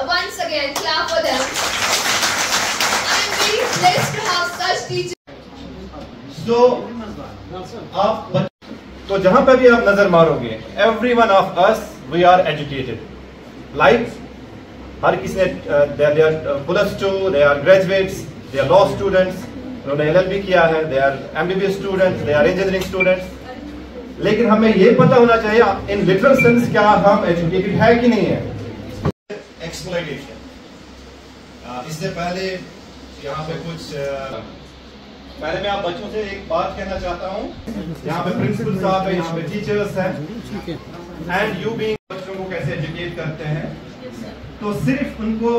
once again clap for them. I am very blessed to have such teachers. So, تو جہاں پہ بھی آپ نظر مارو گے, every one of us, we are educated. Like, ہر کسی نے, they are +2, they are graduates, they are law students, انہوں نے LLB کیا ہے, they are MBBS students, they are engineering students. لیکن ہمیں یہ پتہ ہونا چاہیے in literal sense کیا ہم educated ہے کہ نہیں ہے. Exploitation. اس سے پہلے یہاں پہ کچھ پہلے میں آپ بچوں سے ایک بات کہنا چاہتا ہوں. یہاں پہ پرنسپل صاحب ہیں, یہاں پہ ٹیچرز ہیں, اینڈ یو بینگ بچوں کو کیسے ایجوکیٹ کرتے ہیں, تو صرف ان کو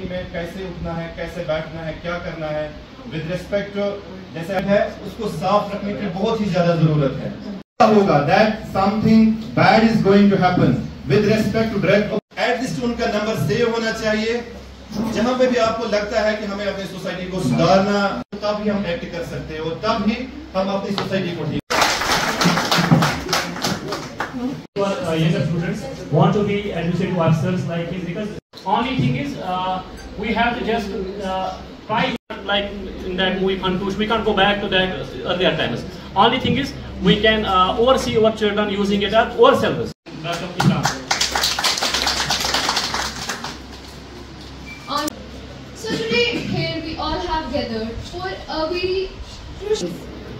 میں کیسے اٹھنا ہے, کیسے بیٹھنا ہے, کیا کرنا ہے ود ریسپیکٹ جیسے ہے, اس کو صاف رکھنے کی بہت ہی زیادہ ضرورت ہے. ہوگا that something bad is going to happen with respect to direct, at least ان کا نمبر سیو ہونا چاہیے. جہاں پہ بھی آپ کو لگتا ہے کہ ہمیں اپنی سوسائٹی کو سدھارنا, تب ہی ہم ایکٹ کر سکتے ہیں اور تب ہی ہم اپنی سوسائٹی کو ٹھیک. Younger students want to be administrative officers like him, because only thing is we have to just try, like in that movie Khantush, we can't go back to that earlier times. Only thing is we can oversee our children using it as ourselves. So today here we all have gathered for a very crucial,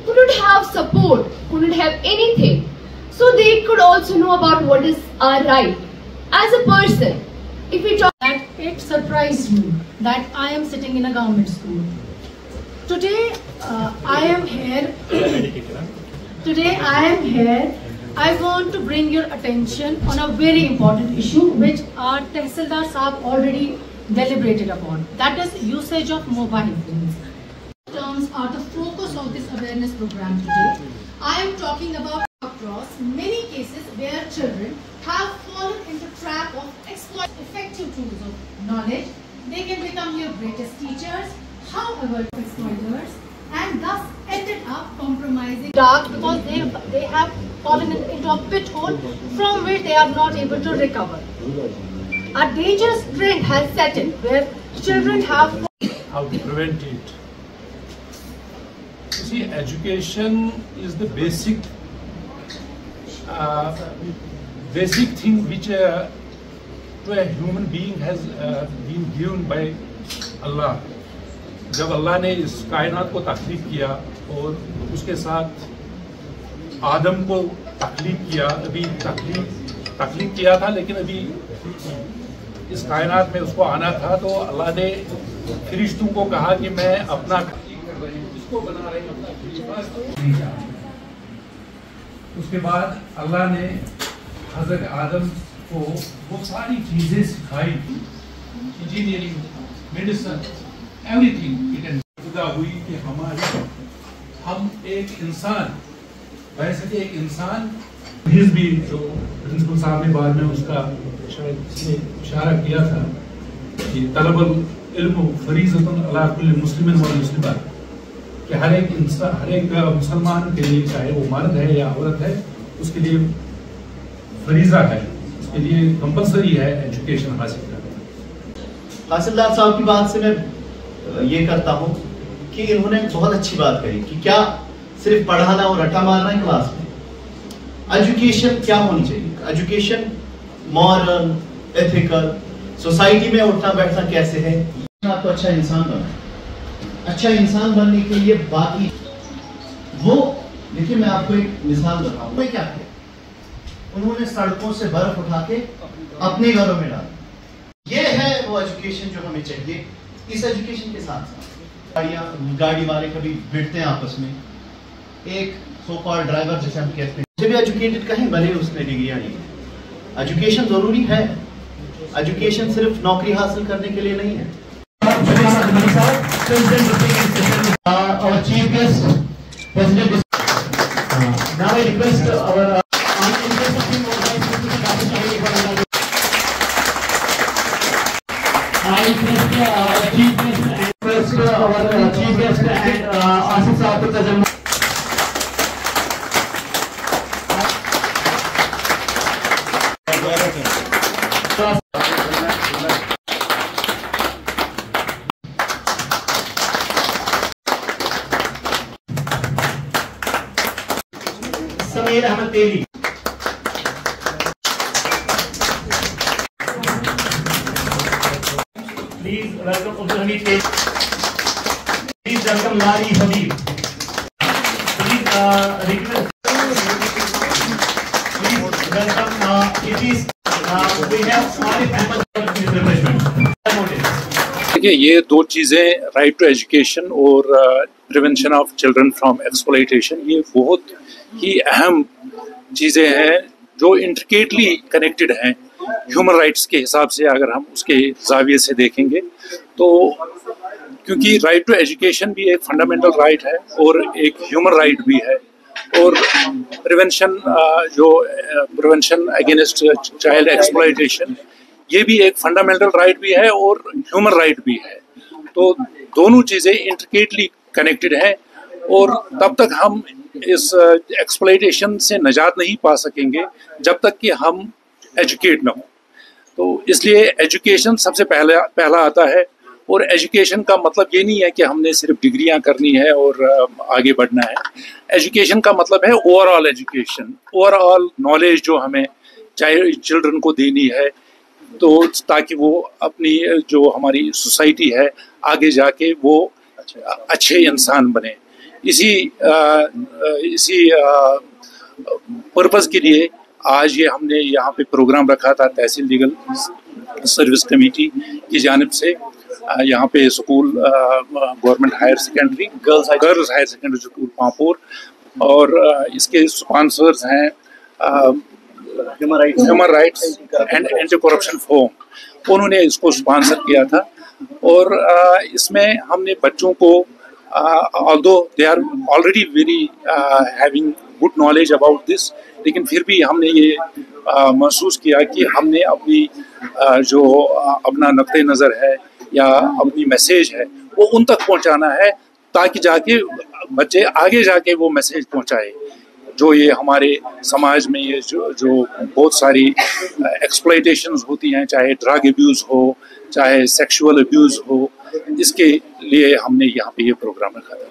who don't have support, who don't have anything, so they could also know about what is our right as a person. If we talk that, it surprised me that I am sitting in a government school. Today I am here. I want to bring your attention on a very important issue which our Tehsildar Sahab already deliberated upon. That is usage of mobile phones. Terms are the focus of this awareness program today. I am talking about across many cases where children have fallen into trap of exploit effective tools of knowledge. They can become your greatest teachers, however exploiters, and thus ended up compromising dark because they have fallen into a pit hole from which they are not able to recover. A dangerous trend has set in where children have... How to prevent it? You see, education is the basic thing which to a human being has been given by Allah. جب اللہ نے اس کائنات کو تخلیق کیا اور اس کے ساتھ آدم کو تخلیق کیا, ابھی تخلیق کیا تھا لیکن ابھی اس کائنات میں اس کو آنا تھا, تو اللہ نے فرشتوں کو کہا کہ میں اپنا اس کو بنا رہے ہیں. اس کے بعد اللہ نے حضرت آدم کو وہ ساری چیزیں سکھائی, انجینئرنگ, میڈیسن, ایوری تھنگ. خدا ہوئی کہ ہم ایک انسان, ویسے کہ ایک انسان بھی, جو پرنسپل صاحب نے بعد میں اس کا شاید اشارہ کیا تھا کہ طلب العلم فریضۃ علی کل مسلم والمسلمات, کہ ہر ایک انسان, ہر ایک مسلمان کے لیے, چاہے وہ مرد ہے یا عورت ہے, اس کے لیے فریضہ ہے, اس کے لیے کمپلسری ہے ایجوکیشن حاصل کرنا. تحصیلدار صاحب کی بات سے میں یہ کرتا ہوں کہ انہوں نے بہت اچھی بات کہی کہ کیا صرف پڑھانا اور رٹا مارنا ہے کلاس میں. ایجوکیشن کیا ہونی چاہیے؟ ایجوکیشن مورل, ایتھیکل, سوسائٹی میں اٹھنا بیٹھنا کیسے ہے, آپ کو اچھا انسان بنا. اچھا انسان بننے کے لیے باقی وہ, دیکھیے میں آپ کو ایک مثال بتاؤں. وہ کیا کیا, انہوں نے سڑکوں سے برف اٹھا کے اپنے گھروں میں ڈالا. یہ ہے وہ ایجوکیشن جو ہمیں چاہیے. اس ایجوکیشن کے ساتھ ساتھ گاڑی والے کبھی بھیڑتے ہیں آپس میں, ایک سو کال ڈرائیور جیسے ہم کہتے ہیں, جب ایجوکیٹڈ کہیں بھلے اس میں ڈگریاں نہیں ہیں. ایجوکیشن ضروری ہے. ایجوکیشن صرف نوکری حاصل کرنے کے لیے نہیں ہے. اور چیف گیسٹ اسماعیل احمد تیلی. Please welcome Abdul Hamid Teli. Please welcome Lari Habib. Please request. Please welcome Idris. We have Arif Ahmed for his refreshment. دیکھیے یہ دو چیزیں رائٹ ٹو ایجوکیشن اور prevention of children from exploitation یہ بہت ہی اہم چیزیں ہیں جو انٹرکیٹلی کنیکٹڈ ہیں ہیومن رائٹس کے حساب سے. اگر ہم اس کے زاویے سے دیکھیں گے تو کیونکہ رائٹ ٹو ایجوکیشن بھی ایک فنڈامنٹل رائٹ ہے اور ایک ہیومن رائٹ بھی ہے اور پریونشن اگینسٹ چائلڈ ایکسپلائٹیشن یہ بھی ایک فنڈامنٹل رائٹ بھی ہے اور ہیومن رائٹ بھی ہے. تو دونوں چیزیں انٹرکیٹلی کنیکٹڈ ہیں اور تب تک ہم اس ایکسپلائٹیشن سے نجات نہیں پا سکیں گے جب تک کہ ہم ایجوکیٹ نہ ہوں. تو اس لیے ایجوکیشن سب سے پہلا آتا ہے اور ایجوکیشن کا مطلب یہ نہیں ہے کہ ہم نے صرف ڈگریاں کرنی ہے اور آگے بڑھنا ہے. ایجوکیشن کا مطلب ہے over all education, over all knowledge جو ہمیں چلڈرن کو دینی ہے تو تاکہ وہ اپنی جو ہماری سوسائٹی ہے آگے جا کے وہ اچھے انسان بنے. اسی پرپز کے لیے آج یہ ہم نے یہاں پہ پروگرام رکھا تھا تحصیل لیگل سروس کمیٹی کی جانب سے. یہاں پہ school government higher secondary girls higher secondary school Pampore اور اس کے اسپانسرز ہیں human rights and anti corruption forum. انہوں نے اس کو اسپانسر کیا تھا اور اس میں ہم نے بچوں کو although they are already very having good knowledge about this لیکن پھر بھی ہم نے یہ محسوس کیا کہ ہم نے اپنی جو اپنا نقطۂ نظر ہے یا اپنی میسیج ہے وہ ان تک پہنچانا ہے تاکہ جا کے بچے آگے جا کے وہ میسیج پہنچائے. جو یہ ہمارے سماج میں یہ جو بہت ساری ایکسپلائٹیشنز ہوتی ہیں, چاہے ڈرگ ابیوز ہو چاہے سیکشول ابیوز ہو, اس کے لیے ہم نے یہاں پہ یہ پروگرام رکھا تھا.